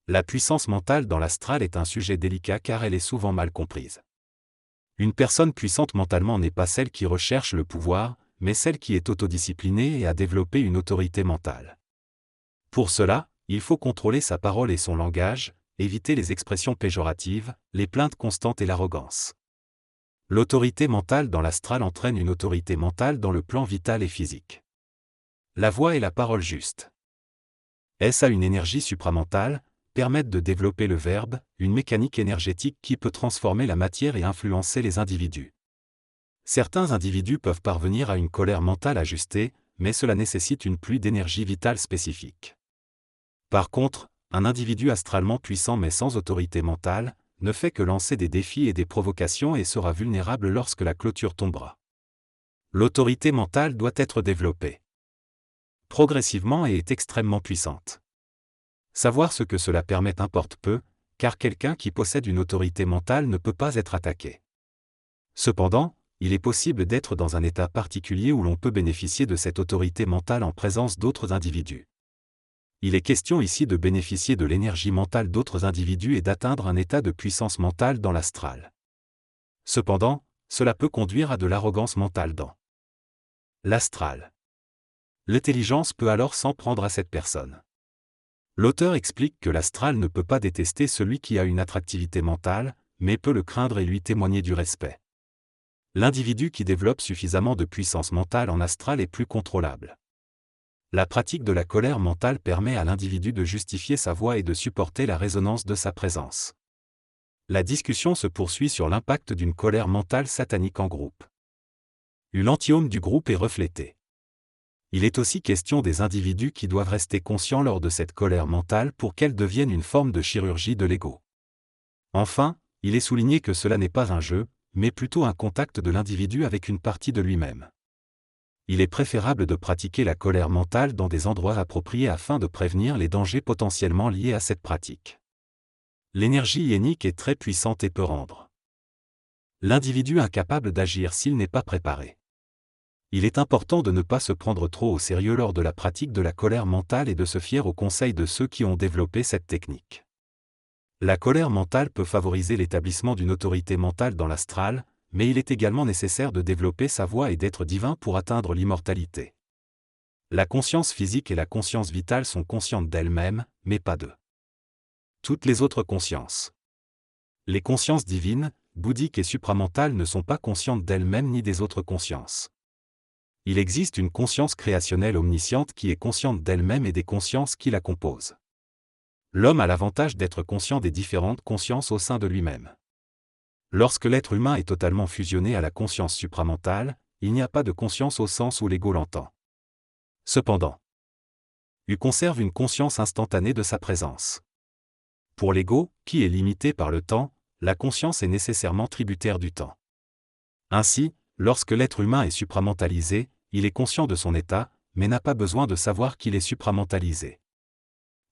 La puissance mentale dans l'astral est un sujet délicat car elle est souvent mal comprise. Une personne puissante mentalement n'est pas celle qui recherche le pouvoir, mais celle qui est autodisciplinée et a développé une autorité mentale. Pour cela, il faut contrôler sa parole et son langage, éviter les expressions péjoratives, les plaintes constantes et l'arrogance. L'autorité mentale dans l'astral entraîne une autorité mentale dans le plan vital et physique. La voix et la parole juste. Est-ce à une énergie supramentale, permettent de développer le verbe, une mécanique énergétique qui peut transformer la matière et influencer les individus. Certains individus peuvent parvenir à une colère mentale ajustée, mais cela nécessite une pluie d'énergie vitale spécifique. Par contre, un individu astralement puissant mais sans autorité mentale, ne fait que lancer des défis et des provocations et sera vulnérable lorsque la clôture tombera. L'autorité mentale doit être développée progressivement et est extrêmement puissante. Savoir ce que cela permet importe peu, car quelqu'un qui possède une autorité mentale ne peut pas être attaqué. Cependant, il est possible d'être dans un état particulier où l'on peut bénéficier de cette autorité mentale en présence d'autres individus. Il est question ici de bénéficier de l'énergie mentale d'autres individus et d'atteindre un état de puissance mentale dans l'astral. Cependant, cela peut conduire à de l'arrogance mentale dans l'astral. L'intelligence peut alors s'en prendre à cette personne. L'auteur explique que l'astral ne peut pas détester celui qui a une attractivité mentale, mais peut le craindre et lui témoigner du respect. L'individu qui développe suffisamment de puissance mentale en astral est plus contrôlable. La pratique de la colère mentale permet à l'individu de justifier sa voix et de supporter la résonance de sa présence. La discussion se poursuit sur l'impact d'une colère mentale satanique en groupe. L'antiome du groupe est reflété. Il est aussi question des individus qui doivent rester conscients lors de cette colère mentale pour qu'elle devienne une forme de chirurgie de l'ego. Enfin, il est souligné que cela n'est pas un jeu, mais plutôt un contact de l'individu avec une partie de lui-même. Il est préférable de pratiquer la colère mentale dans des endroits appropriés afin de prévenir les dangers potentiellement liés à cette pratique. L'énergie iénique est très puissante et peut rendre l'individu incapable d'agir s'il n'est pas préparé. Il est important de ne pas se prendre trop au sérieux lors de la pratique de la colère mentale et de se fier aux conseils de ceux qui ont développé cette technique. La colère mentale peut favoriser l'établissement d'une autorité mentale dans l'astral, mais il est également nécessaire de développer sa voix et d'être divin pour atteindre l'immortalité. La conscience physique et la conscience vitale sont conscientes d'elles-mêmes, mais pas de toutes les autres consciences. Les consciences divines, bouddhiques et supramentales ne sont pas conscientes d'elles-mêmes ni des autres consciences. Il existe une conscience créationnelle omnisciente qui est consciente d'elle-même et des consciences qui la composent. L'homme a l'avantage d'être conscient des différentes consciences au sein de lui-même. Lorsque l'être humain est totalement fusionné à la conscience supramentale, il n'y a pas de conscience au sens où l'ego l'entend. Cependant, il conserve une conscience instantanée de sa présence. Pour l'ego, qui est limité par le temps, la conscience est nécessairement tributaire du temps. Ainsi, lorsque l'être humain est supramentalisé, il est conscient de son état, mais n'a pas besoin de savoir qu'il est supramentalisé.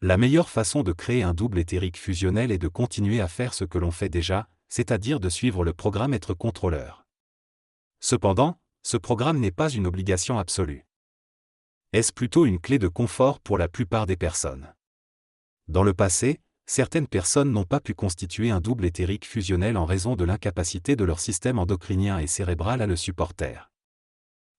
La meilleure façon de créer un double éthérique fusionnel est de continuer à faire ce que l'on fait déjà, c'est-à-dire de suivre le programme être contrôleur. Cependant, ce programme n'est pas une obligation absolue. Est-ce plutôt une clé de confort pour la plupart des personnes? Dans le passé, certaines personnes n'ont pas pu constituer un double éthérique fusionnel en raison de l'incapacité de leur système endocrinien et cérébral à le supporter.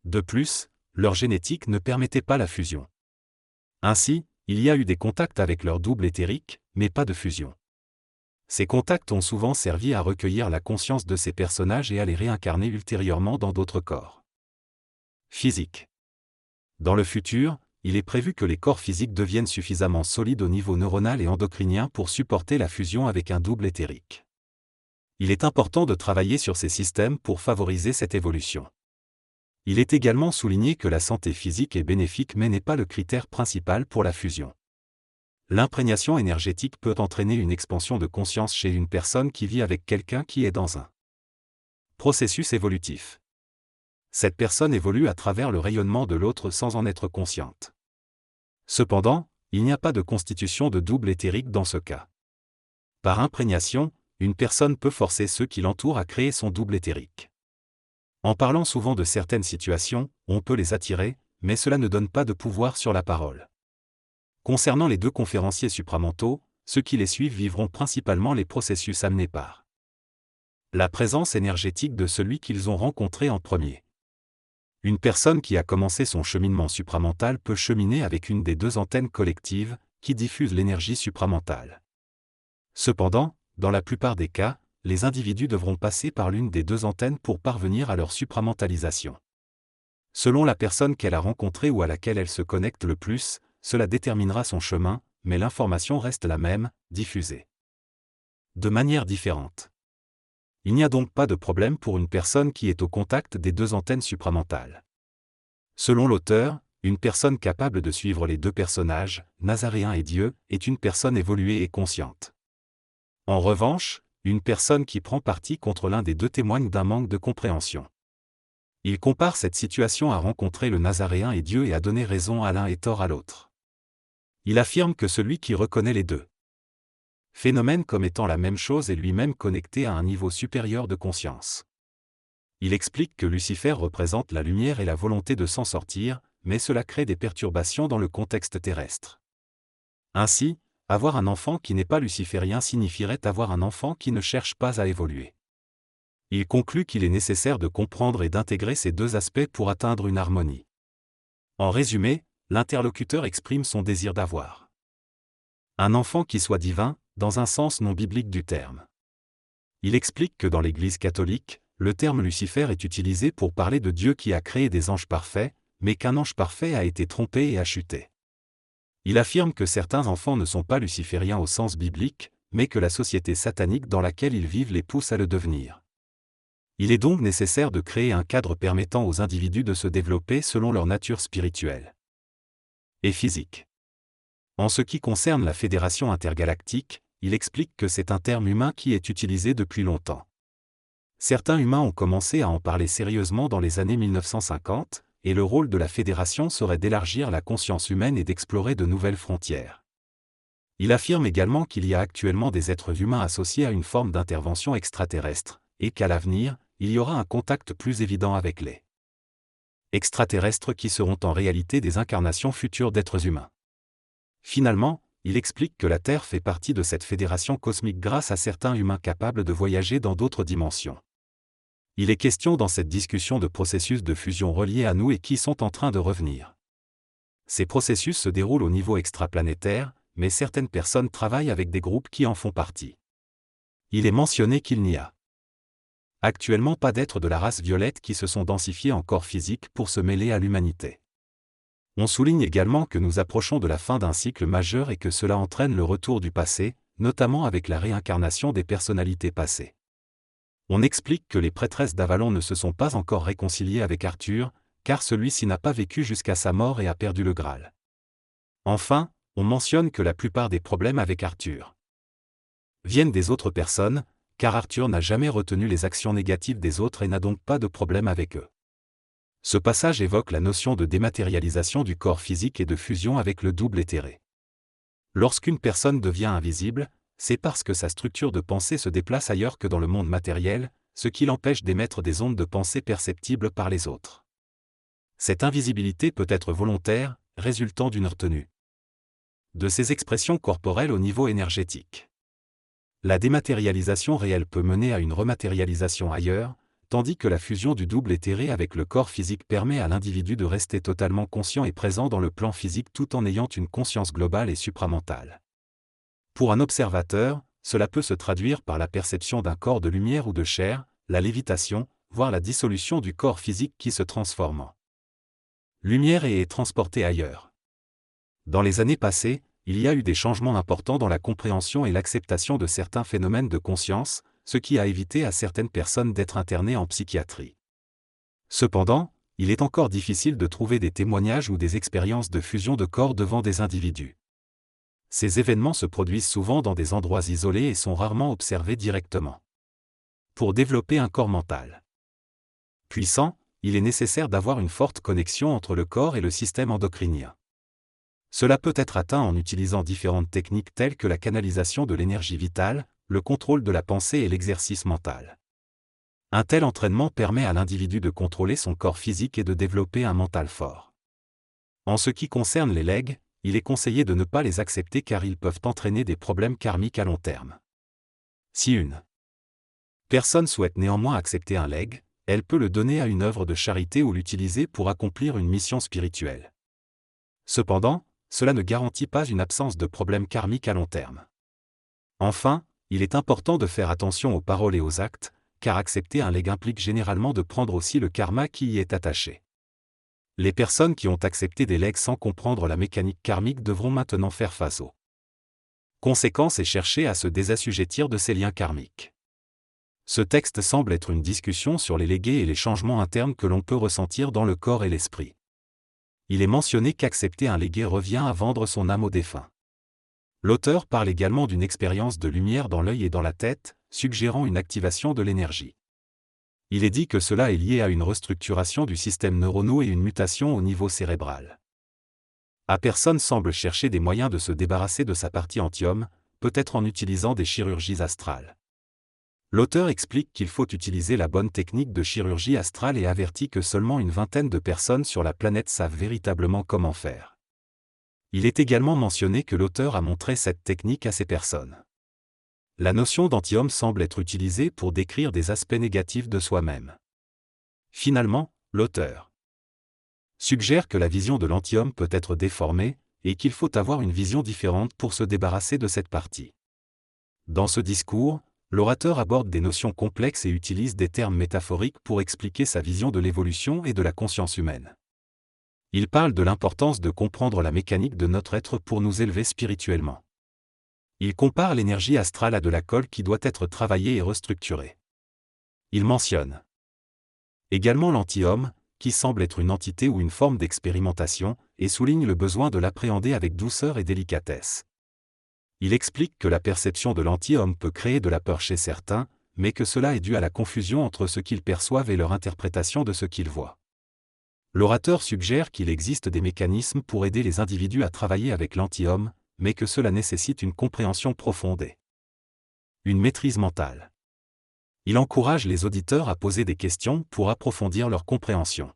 De plus, leur génétique ne permettait pas la fusion. Ainsi, il y a eu des contacts avec leur double éthérique, mais pas de fusion. Ces contacts ont souvent servi à recueillir la conscience de ces personnages et à les réincarner ultérieurement dans d'autres corps physiques. Dans le futur, il est prévu que les corps physiques deviennent suffisamment solides au niveau neuronal et endocrinien pour supporter la fusion avec un double éthérique. Il est important de travailler sur ces systèmes pour favoriser cette évolution. Il est également souligné que la santé physique est bénéfique mais n'est pas le critère principal pour la fusion. L'imprégnation énergétique peut entraîner une expansion de conscience chez une personne qui vit avec quelqu'un qui est dans un processus évolutif. Cette personne évolue à travers le rayonnement de l'autre sans en être consciente. Cependant, il n'y a pas de constitution de double éthérique dans ce cas. Par imprégnation, une personne peut forcer ceux qui l'entourent à créer son double éthérique. En parlant souvent de certaines situations, on peut les attirer, mais cela ne donne pas de pouvoir sur la parole. Concernant les deux conférenciers supramentaux, ceux qui les suivent vivront principalement les processus amenés par la présence énergétique de celui qu'ils ont rencontré en premier. Une personne qui a commencé son cheminement supramental peut cheminer avec une des deux antennes collectives qui diffusent l'énergie supramentale. Cependant, dans la plupart des cas, les individus devront passer par l'une des deux antennes pour parvenir à leur supramentalisation. Selon la personne qu'elle a rencontrée ou à laquelle elle se connecte le plus, cela déterminera son chemin, mais l'information reste la même, diffusée de manière différente. Il n'y a donc pas de problème pour une personne qui est au contact des deux antennes supramentales. Selon l'auteur, une personne capable de suivre les deux personnages, Nazaréen et Dieu, est une personne évoluée et consciente. En revanche, une personne qui prend parti contre l'un des deux témoigne d'un manque de compréhension. Il compare cette situation à rencontrer le Nazaréen et Dieu et à donner raison à l'un et tort à l'autre. Il affirme que celui qui reconnaît les deux phénomènes comme étant la même chose est lui-même connecté à un niveau supérieur de conscience. Il explique que Lucifer représente la lumière et la volonté de s'en sortir, mais cela crée des perturbations dans le contexte terrestre. Ainsi, avoir un enfant qui n'est pas luciférien signifierait avoir un enfant qui ne cherche pas à évoluer. Il conclut qu'il est nécessaire de comprendre et d'intégrer ces deux aspects pour atteindre une harmonie. En résumé, l'interlocuteur exprime son désir d'avoir un enfant qui soit divin, dans un sens non biblique du terme. Il explique que dans l'Église catholique, le terme Lucifer est utilisé pour parler de Dieu qui a créé des anges parfaits, mais qu'un ange parfait a été trompé et a chuté. Il affirme que certains enfants ne sont pas lucifériens au sens biblique, mais que la société satanique dans laquelle ils vivent les pousse à le devenir. Il est donc nécessaire de créer un cadre permettant aux individus de se développer selon leur nature spirituelle et physique. En ce qui concerne la Fédération intergalactique, il explique que c'est un terme humain qui est utilisé depuis longtemps. Certains humains ont commencé à en parler sérieusement dans les années 1950, et le rôle de la Fédération serait d'élargir la conscience humaine et d'explorer de nouvelles frontières. Il affirme également qu'il y a actuellement des êtres humains associés à une forme d'intervention extraterrestre, et qu'à l'avenir, il y aura un contact plus évident avec les extraterrestres qui seront en réalité des incarnations futures d'êtres humains. Finalement, il explique que la Terre fait partie de cette fédération cosmique grâce à certains humains capables de voyager dans d'autres dimensions. Il est question dans cette discussion de processus de fusion reliés à nous et qui sont en train de revenir. Ces processus se déroulent au niveau extraplanétaire, mais certaines personnes travaillent avec des groupes qui en font partie. Il est mentionné qu'il n'y a actuellement pas d'êtres de la race violette qui se sont densifiés en corps physique pour se mêler à l'humanité. On souligne également que nous approchons de la fin d'un cycle majeur et que cela entraîne le retour du passé, notamment avec la réincarnation des personnalités passées. On explique que les prêtresses d'Avalon ne se sont pas encore réconciliées avec Arthur, car celui-ci n'a pas vécu jusqu'à sa mort et a perdu le Graal. Enfin, on mentionne que la plupart des problèmes avec Arthur viennent des autres personnes, car Arthur n'a jamais retenu les actions négatives des autres et n'a donc pas de problème avec eux. Ce passage évoque la notion de dématérialisation du corps physique et de fusion avec le double éthéré. Lorsqu'une personne devient invisible, c'est parce que sa structure de pensée se déplace ailleurs que dans le monde matériel, ce qui l'empêche d'émettre des ondes de pensée perceptibles par les autres. Cette invisibilité peut être volontaire, résultant d'une retenue de ces expressions corporelles au niveau énergétique. La dématérialisation réelle peut mener à une rematérialisation ailleurs, tandis que la fusion du double éthéré avec le corps physique permet à l'individu de rester totalement conscient et présent dans le plan physique tout en ayant une conscience globale et supramentale. Pour un observateur, cela peut se traduire par la perception d'un corps de lumière ou de chair, la lévitation, voire la dissolution du corps physique qui se transforme en lumière et est transporté ailleurs. Dans les années passées, il y a eu des changements importants dans la compréhension et l'acceptation de certains phénomènes de conscience, ce qui a évité à certaines personnes d'être internées en psychiatrie. Cependant, il est encore difficile de trouver des témoignages ou des expériences de fusion de corps devant des individus. Ces événements se produisent souvent dans des endroits isolés et sont rarement observés directement. Pour développer un corps mental puissant, il est nécessaire d'avoir une forte connexion entre le corps et le système endocrinien. Cela peut être atteint en utilisant différentes techniques telles que la canalisation de l'énergie vitale, le contrôle de la pensée et l'exercice mental. Un tel entraînement permet à l'individu de contrôler son corps physique et de développer un mental fort. En ce qui concerne les legs, il est conseillé de ne pas les accepter car ils peuvent entraîner des problèmes karmiques à long terme. Si une personne souhaite néanmoins accepter un legs, elle peut le donner à une œuvre de charité ou l'utiliser pour accomplir une mission spirituelle. Cependant, cela ne garantit pas une absence de problèmes karmiques à long terme. Enfin, il est important de faire attention aux paroles et aux actes, car accepter un legs implique généralement de prendre aussi le karma qui y est attaché. Les personnes qui ont accepté des legs sans comprendre la mécanique karmique devront maintenant faire face aux conséquences et chercher à se désassujettir de ces liens karmiques. Ce texte semble être une discussion sur les légués et les changements internes que l'on peut ressentir dans le corps et l'esprit. Il est mentionné qu'accepter un légué revient à vendre son âme au défunt. L'auteur parle également d'une expérience de lumière dans l'œil et dans la tête, suggérant une activation de l'énergie. Il est dit que cela est lié à une restructuration du système neuronal et une mutation au niveau cérébral. La personne semble chercher des moyens de se débarrasser de sa partie antihomme, peut-être en utilisant des chirurgies astrales. L'auteur explique qu'il faut utiliser la bonne technique de chirurgie astrale et avertit que seulement une vingtaine de personnes sur la planète savent véritablement comment faire. Il est également mentionné que l'auteur a montré cette technique à ces personnes. La notion d'antihomme semble être utilisée pour décrire des aspects négatifs de soi-même. Finalement, l'auteur suggère que la vision de l'antihomme peut être déformée, et qu'il faut avoir une vision différente pour se débarrasser de cette partie. Dans ce discours, l'orateur aborde des notions complexes et utilise des termes métaphoriques pour expliquer sa vision de l'évolution et de la conscience humaine. Il parle de l'importance de comprendre la mécanique de notre être pour nous élever spirituellement. Il compare l'énergie astrale à de la colle qui doit être travaillée et restructurée. Il mentionne également l'anti-homme, qui semble être une entité ou une forme d'expérimentation, et souligne le besoin de l'appréhender avec douceur et délicatesse. Il explique que la perception de l'anti-homme peut créer de la peur chez certains, mais que cela est dû à la confusion entre ce qu'ils perçoivent et leur interprétation de ce qu'ils voient. L'orateur suggère qu'il existe des mécanismes pour aider les individus à travailler avec l'anti-homme, mais que cela nécessite une compréhension profonde et une maîtrise mentale. Il encourage les auditeurs à poser des questions pour approfondir leur compréhension.